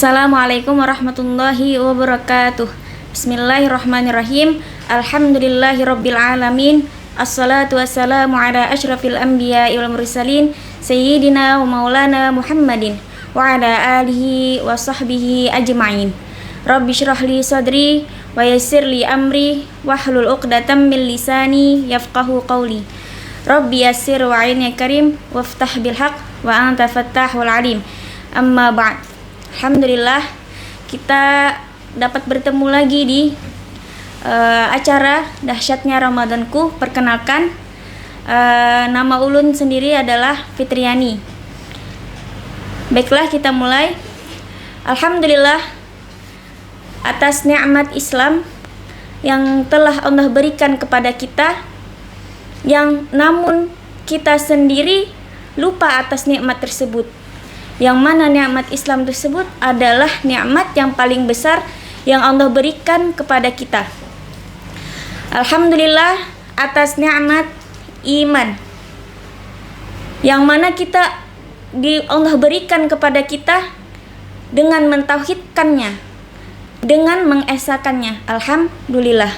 Assalamualaikum warahmatullahi wabarakatuh. Bismillahirrahmanirrahim. Alhamdulillahirabbil alamin. Assalatu wassalamu ala asyrafil anbiya'i wal mursalin sayyidina wa maulana Muhammadin wa ala alihi wa sahbihi ajma'in. Rabbi shrah li sadri wa yassir li amri wahlul 'uqdatam min lisani yafqahu qawli. Rabbi yassir wa 'in ya karim waftah bil haqq wa anta fattahul alim. Amma ba'd. Alhamdulillah kita dapat bertemu lagi di acara Dahsyatnya Ramadanku. Perkenalkan, nama ulun sendiri adalah Fitriani. Baiklah, kita mulai. Alhamdulillah atas nikmat Islam yang telah Allah berikan kepada kita, yang namun kita sendiri lupa atas nikmat tersebut. Yang mana nikmat Islam tersebut adalah nikmat yang paling besar yang Allah berikan kepada kita. Alhamdulillah atas nikmat iman yang mana Allah berikan kepada kita dengan mentauhidkannya, dengan mengesakannya. Alhamdulillah.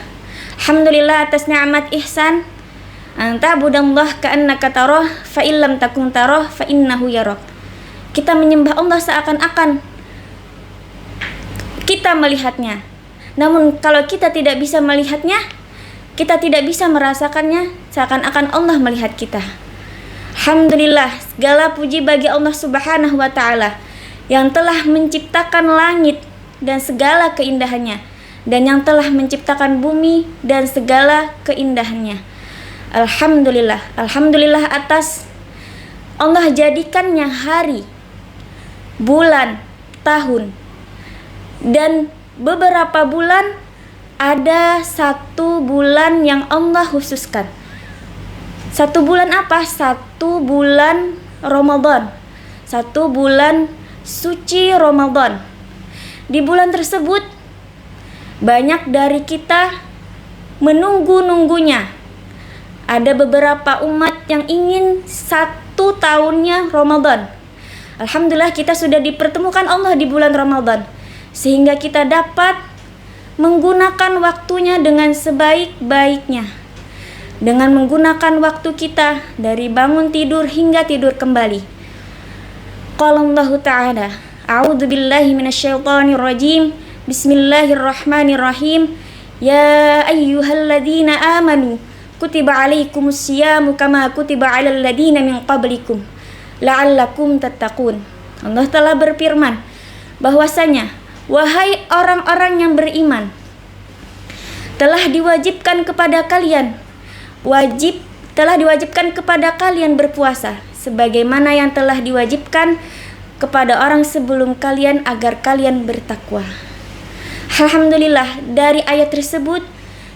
Alhamdulillah atas nikmat ihsan. Anta budallah ka'annaka tarah fa illam takun tarah fa innahu yarak. Kita menyembah Allah seakan-akan kita melihatnya. Namun kalau kita tidak bisa melihatnya, kita tidak bisa merasakannya, seakan-akan Allah melihat kita. Alhamdulillah, segala puji bagi Allah Subhanahu wa ta'ala yang telah menciptakan langit dan segala keindahannya, dan yang telah menciptakan bumi dan segala keindahannya. Alhamdulillah. Alhamdulillah atas Allah jadikannya hari, bulan, tahun, dan beberapa bulan ada satu bulan yang Allah khususkan. Satu bulan apa? Satu bulan Ramadan. Satu bulan suci Ramadan. Di bulan tersebut banyak dari kita menunggu-nunggunya. Ada beberapa umat yang ingin satu tahunnya Ramadan. Alhamdulillah kita sudah dipertemukan Allah di bulan Ramadan, sehingga kita dapat menggunakan waktunya dengan sebaik-baiknya, dengan menggunakan waktu kita dari bangun tidur hingga tidur kembali. Qala Allah Ta'ala, a'udzu billahi minasyaitonir rajim. Bismillahirrahmanirrahim. Ya ayyuhalladzina amanu kutiba alaikumus syiyamu kama kutiba alal ladzina min qablikum la'allakum tattaqun. Allah telah berfirman bahwasanya, wahai orang-orang yang beriman, telah diwajibkan kepada kalian berpuasa sebagaimana yang telah diwajibkan kepada orang sebelum kalian agar kalian bertakwa. Alhamdulillah, dari ayat tersebut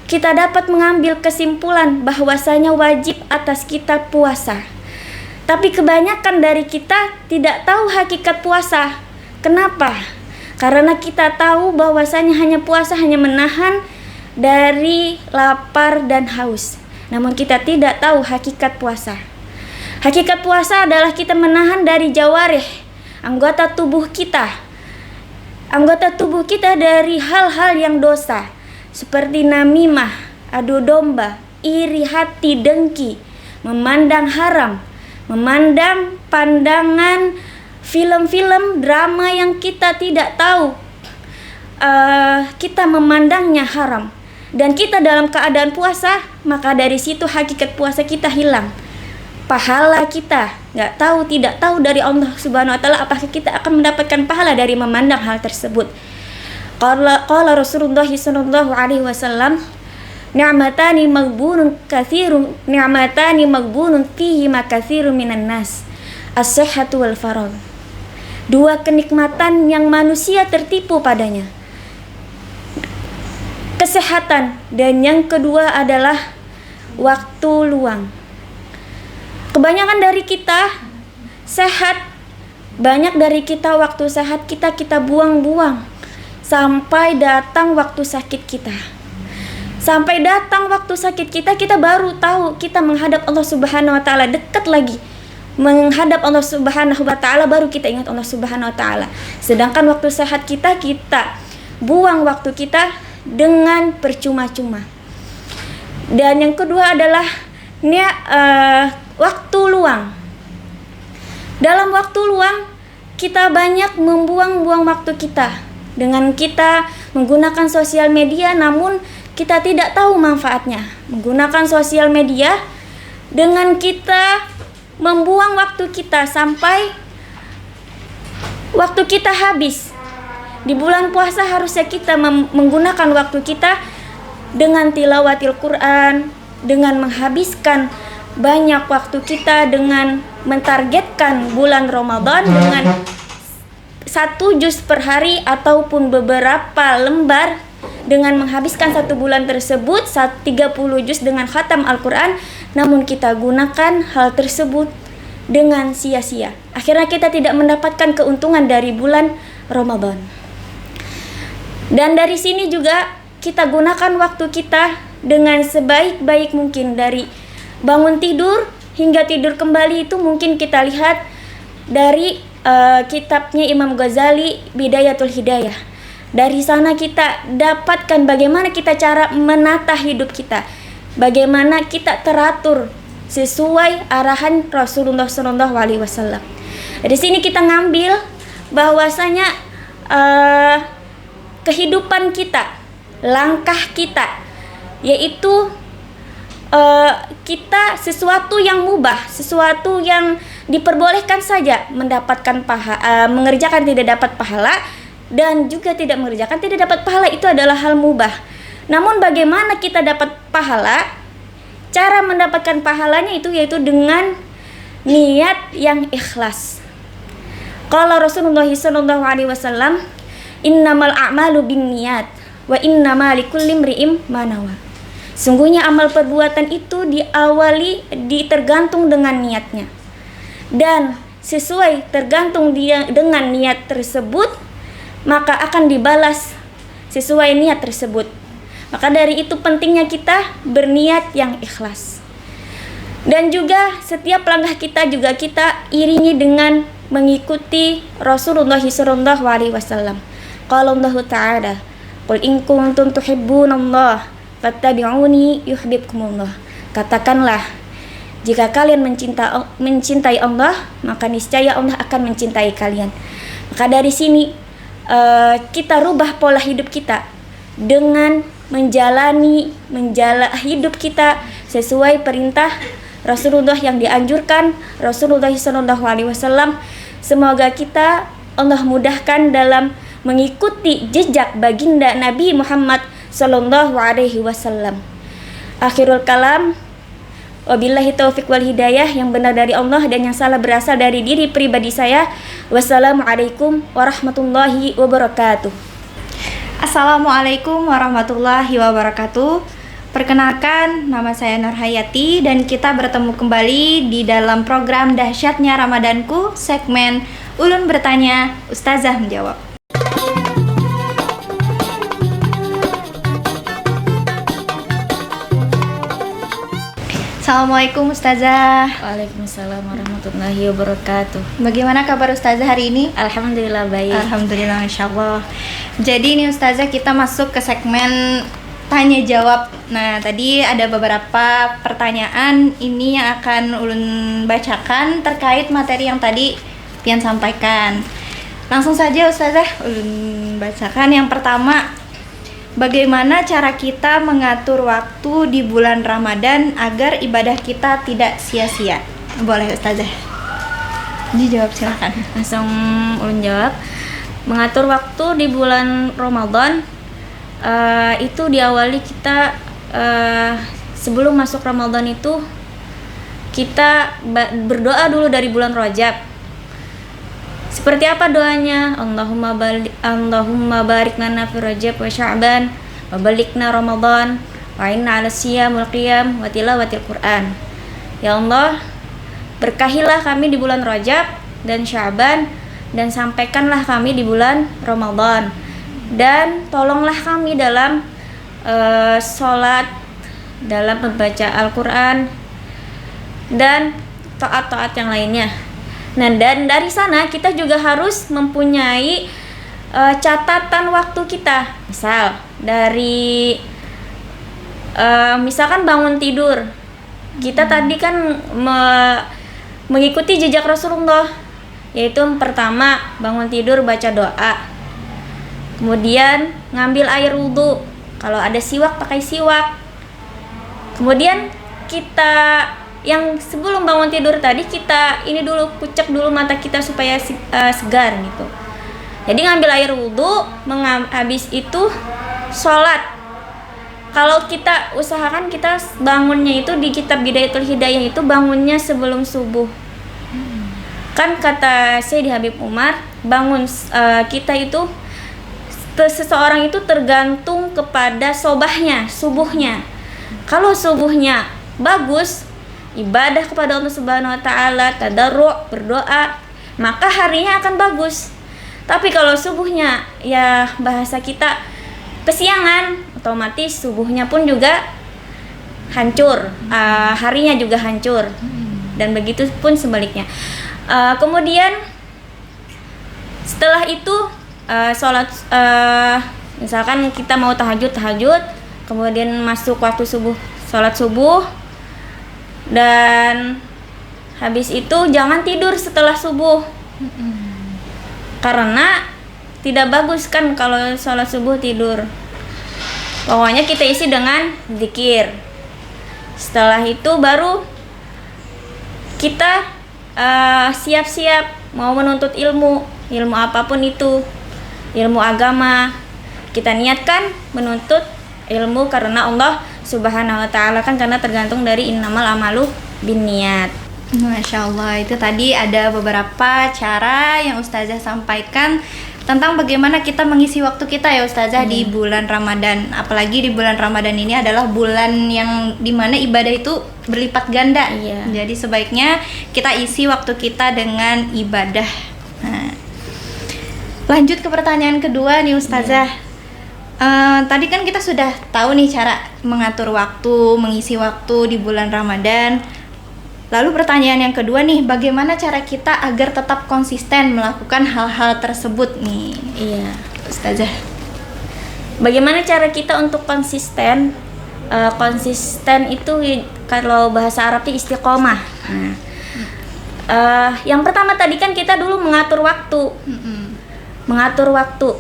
kita dapat mengambil kesimpulan bahwasanya wajib atas kita puasa. Tapi kebanyakan dari kita tidak tahu hakikat puasa. Kenapa? Karena kita tahu bahwasanya puasa hanya menahan dari lapar dan haus. Namun kita tidak tahu hakikat puasa. Hakikat puasa adalah kita menahan dari jawarih, anggota tubuh kita. Anggota tubuh kita dari hal-hal yang dosa, seperti namimah, adu domba, iri hati, dengki, memandang haram, memandang pandangan film-film drama yang kita tidak tahu kita memandangnya haram, dan kita dalam keadaan puasa, maka dari situ hakikat puasa kita hilang. Pahala kita tidak tahu dari Allah Subhanahu wa ta'ala apakah kita akan mendapatkan pahala dari memandang hal tersebut. Qala Rasulullah sallallahu alaihi wasallam, ni'matani maghbunun fihi makatsirun minan nas, as-sihhatu wal faragh. Dua kenikmatan yang manusia tertipu padanya, kesehatan, dan yang kedua adalah waktu luang. Kebanyakan dari kita sehat, banyak dari kita waktu sehat kita buang-buang sampai datang waktu sakit kita. Sampai datang waktu sakit kita baru tahu kita menghadap Allah Subhanahu wa ta'ala dekat lagi. menghadap Allah Subhanahu wa taala baru kita ingat Allah Subhanahu wa taala. Sedangkan waktu sehat kita buang waktu kita dengan percuma-cuma. Dan yang kedua adalah waktu luang. Dalam waktu luang kita banyak membuang-buang waktu kita dengan kita menggunakan sosial media, namun kita tidak tahu manfaatnya. Menggunakan sosial media dengan kita membuang waktu kita sampai waktu kita habis. Di bulan puasa harusnya kita menggunakan waktu kita dengan tilawatil Quran, dengan menghabiskan banyak waktu kita dengan mentargetkan bulan Ramadan dengan 1 juz per hari ataupun beberapa lembar, dengan menghabiskan 1 bulan tersebut 30 juz dengan khatam Al-Quran, namun kita gunakan hal tersebut dengan sia-sia. Akhirnya kita tidak mendapatkan keuntungan dari bulan Ramadan. Dan dari sini juga kita gunakan waktu kita dengan sebaik-baik mungkin. Dari bangun tidur hingga tidur kembali itu mungkin kita lihat dari kitabnya Imam Ghazali, Bidayatul Hidayah. Dari sana kita dapatkan bagaimana kita cara menata hidup kita, bagaimana kita teratur sesuai arahan Rasulullah SAW. Dari sini kita ngambil bahwasanya kehidupan kita, langkah kita, yaitu kita sesuatu yang mubah, sesuatu yang diperbolehkan saja mendapatkan mengerjakan tidak dapat pahala, dan juga tidak mengerjakan tidak dapat pahala, itu adalah hal mubah. Namun bagaimana kita dapat pahala? Cara mendapatkan pahalanya itu yaitu dengan niat yang ikhlas. Qala Rasulullah SAW, innamal a'malu binniyat wa innamal likulli imri'in ma nawa. Sungguhnya amal perbuatan itu tergantung dengan niatnya. Dan sesuai tergantung dengan niat tersebut, maka akan dibalas sesuai niat tersebut. Maka dari itu pentingnya kita berniat yang ikhlas. Dan juga setiap langkah kita juga kita iringi dengan mengikuti Rasulullah SAW. Qala Allah Ta'ala, qul in kuntum tuhibbunallah fattabi'uni yuhibbukumullah. Katakanlah, jika kalian mencintai Allah, maka niscaya Allah akan mencintai kalian. Maka dari sini kita rubah pola hidup kita dengan menjalani hidup kita sesuai perintah Rasulullah yang dianjurkan Rasulullah SAW. Semoga kita Allah mudahkan dalam mengikuti jejak baginda Nabi Muhammad SAW. Akhirul kalam, wabillahi taufiq wal hidayah. Yang benar dari Allah dan yang salah berasal dari diri pribadi saya. Wassalamualaikum warahmatullahi wabarakatuh. Assalamualaikum warahmatullahi wabarakatuh. Perkenalkan, nama saya Nur Hayati dan kita bertemu kembali di dalam program Dahsyatnya Ramadanku, segmen Ulun Bertanya, Ustazah Menjawab. Assalamualaikum Ustazah. Waalaikumsalam warahmatullahi wabarakatuh. Bagaimana kabar Ustazah hari ini? Alhamdulillah baik. Alhamdulillah, Masya Allah. Jadi ini Ustazah, kita masuk ke segmen tanya jawab. Nah, tadi ada beberapa pertanyaan ini yang akan Ulun bacakan terkait materi yang tadi Pian sampaikan. Langsung saja Ustazah, Ulun bacakan. Yang pertama, bagaimana cara kita mengatur waktu di bulan Ramadan agar ibadah kita tidak sia-sia? Boleh Ustazah dijawab, silakan. Langsung Ulun jawab. Mengatur waktu di bulan Ramadan itu diawali kita sebelum masuk Ramadan itu kita berdoa dulu dari bulan Rajab. Seperti apa doanya? Allahumma barik lana fi Rajab wa Sya'ban wa balikna Ramadan wa inna 'ala siyamul qiyam wa tilawatil Qur'an. Ya Allah, berkahilah kami di bulan Rajab dan Sya'ban, dan sampaikanlah kami di bulan Ramadan, dan tolonglah kami dalam sholat, dalam membaca Al-Quran, dan taat-taat yang lainnya. Nah, dan dari sana kita juga harus mempunyai catatan waktu kita. Misal dari misalkan bangun tidur, kita tadi kan mengikuti jejak Rasulullah, yaitu pertama bangun tidur baca doa, kemudian ngambil air wudhu, kalau ada siwak pakai siwak, kemudian kita yang sebelum bangun tidur tadi kita ini dulu kucek dulu mata kita supaya segar gitu. Jadi ngambil air wudhu, habis itu sholat. Kalau kita usahakan kita bangunnya itu di kitab Bidayatul Hidayah itu bangunnya sebelum subuh. Kan kata Syekh Habib Umar, bangun kita itu seseorang itu tergantung kepada sobahnya, subuhnya. Kalau subuhnya bagus, ibadah kepada Allah Subhanahu wa taala, tadarru', berdoa, maka harinya akan bagus. Tapi kalau subuhnya ya bahasa kita kesiangan, otomatis subuhnya pun juga hancur, harinya juga hancur. Dan begitu pun sebaliknya. Kemudian setelah itu sholat, misalkan kita mau tahajud, kemudian masuk waktu subuh, sholat subuh, dan habis itu jangan tidur setelah subuh, karena tidak bagus kan kalau sholat subuh tidur. Pokoknya kita isi dengan zikir. Setelah itu baru kita siap-siap mau menuntut ilmu apapun itu, ilmu agama. Kita niatkan menuntut ilmu karena Allah Subhanahu wa ta'ala, kan karena tergantung dari innamal amalu binniyat. Masya Allah, itu tadi ada beberapa cara yang Ustazah sampaikan tentang bagaimana kita mengisi waktu kita ya Ustazah di bulan Ramadan. Apalagi di bulan Ramadan ini adalah bulan yang dimana ibadah itu berlipat ganda. Jadi sebaiknya kita isi waktu kita dengan ibadah. Nah, lanjut ke pertanyaan kedua nih Ustazah. Tadi kan kita sudah tahu nih cara mengatur waktu, mengisi waktu di bulan Ramadan. Lalu pertanyaan yang kedua nih, bagaimana cara kita agar tetap konsisten melakukan hal-hal tersebut nih? Iya, Ustazah. Bagaimana cara kita untuk konsisten? Konsisten itu kalau bahasa Arabnya istiqomah. Nah, yang pertama tadi kan kita dulu mengatur waktu. Mengatur waktu.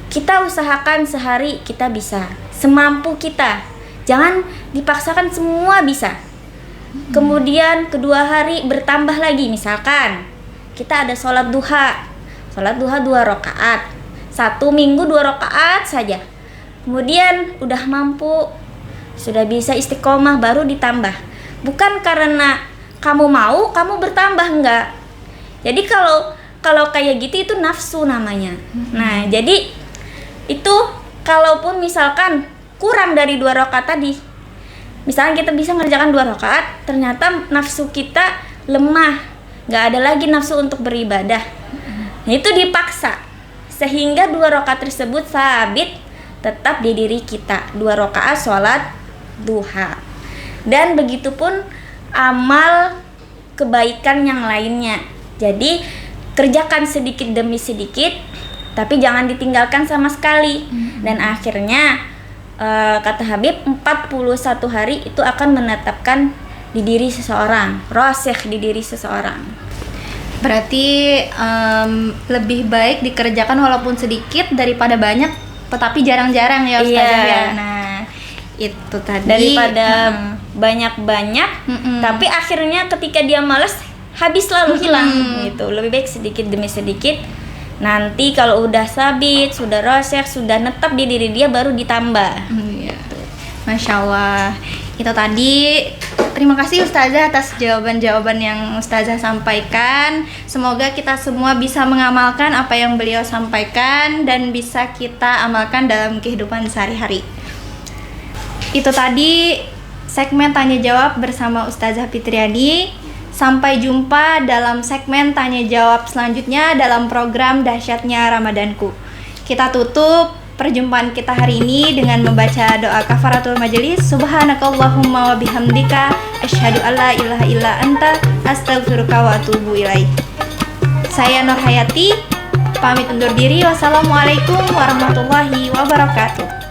Kita usahakan sehari kita bisa, semampu kita. Jangan dipaksakan semua bisa. Kemudian kedua hari bertambah lagi, misalkan kita ada sholat duha 2 rakaat, 1 minggu 2 rakaat saja. Kemudian udah mampu, sudah bisa istiqomah, baru ditambah. Bukan karena kamu mau, kamu bertambah, enggak. Jadi kalau kayak gitu itu nafsu namanya. Nah, jadi itu kalaupun misalkan kurang dari 2 rakaat tadi, misalnya kita bisa mengerjakan 2 rakaat, ternyata nafsu kita lemah, nggak ada lagi nafsu untuk beribadah. Nah, itu dipaksa sehingga 2 rakaat tersebut sabit tetap di diri kita, 2 rakaat sholat duha. Dan begitupun amal kebaikan yang lainnya. Jadi kerjakan sedikit demi sedikit, tapi jangan ditinggalkan sama sekali. Dan akhirnya kata Habib, 41 hari itu akan menetapkan di diri seseorang, rasikh di diri seseorang. Berarti lebih baik dikerjakan walaupun sedikit daripada banyak tetapi jarang-jarang ya Ustazah. Iya. Nah, itu tadi Daripada banyak-banyak tapi akhirnya ketika dia malas habis lalu hilang gitu. Lebih baik sedikit demi sedikit. Nanti kalau udah sabit, sudah rasikh, sudah netap di diri dia, baru ditambah. Masya Allah. Itu tadi. Terima kasih Ustazah atas jawaban-jawaban yang Ustazah sampaikan. Semoga kita semua bisa mengamalkan apa yang beliau sampaikan dan bisa kita amalkan dalam kehidupan sehari-hari. Itu tadi segmen tanya jawab bersama Ustazah Fitriani. Sampai jumpa dalam segmen tanya jawab selanjutnya dalam program Dahsyatnya Ramadanku. Kita tutup perjumpaan kita hari ini dengan membaca doa kafaratul majelis. Subhanakallahumma wa bihamdika asyhadu alla ilaha illa anta Astaghfiruka wa atubu ilaik. Saya Nur Hayati, pamit undur diri. Wassalamualaikum warahmatullahi wabarakatuh.